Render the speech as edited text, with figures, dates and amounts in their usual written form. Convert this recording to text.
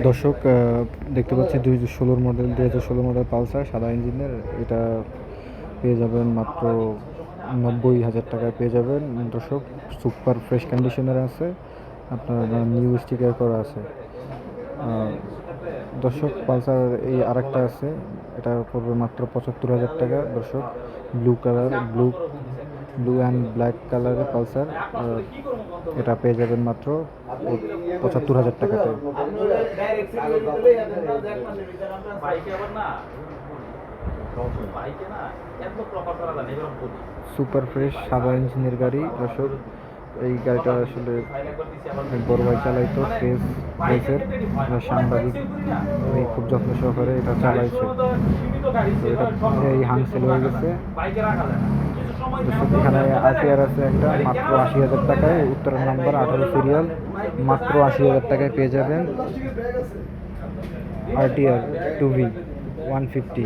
দর্শক দেখতে পাচ্ছি 2016 মডেল পালসার সাদা ইঞ্জিনের। এটা পেয়ে যাবেন মাত্র 90,000 টাকায় পেয়ে যাবেন দর্শক। সুপার ফ্রেশ কন্ডিশনের আছে, আপনার নিউ স্টিকার করা আছে। দর্শক পালসার এই আরেকটা আছে, এটা পড়বে মাত্র 75,000 টাকা দর্শক। ব্লু অ্যান্ড ব্ল্যাক কালারের পালসার, এটা পেয়ে যাবেন মাত্র 75,000 টাকাতে। সুপার ফ্রেশ সাদা ইঞ্জিনের গাড়ি দর্শক। এই গাড়িটা আসলে বড় ভাই চালাইতো, টেস্টের সাংবাদিক খুব যত্ন সহকারে এটা চালাইছে। এই হাংসেল হয়ে গেছে দর্শক। এখানে আরটিআর আছে একটা, মাত্র 80,000 টাকায়, উত্তরের নাম্বার 18 সিরিয়াল, মাত্র 80,000 টাকায় পেয়ে যাবেন আরটিআর 2V 150।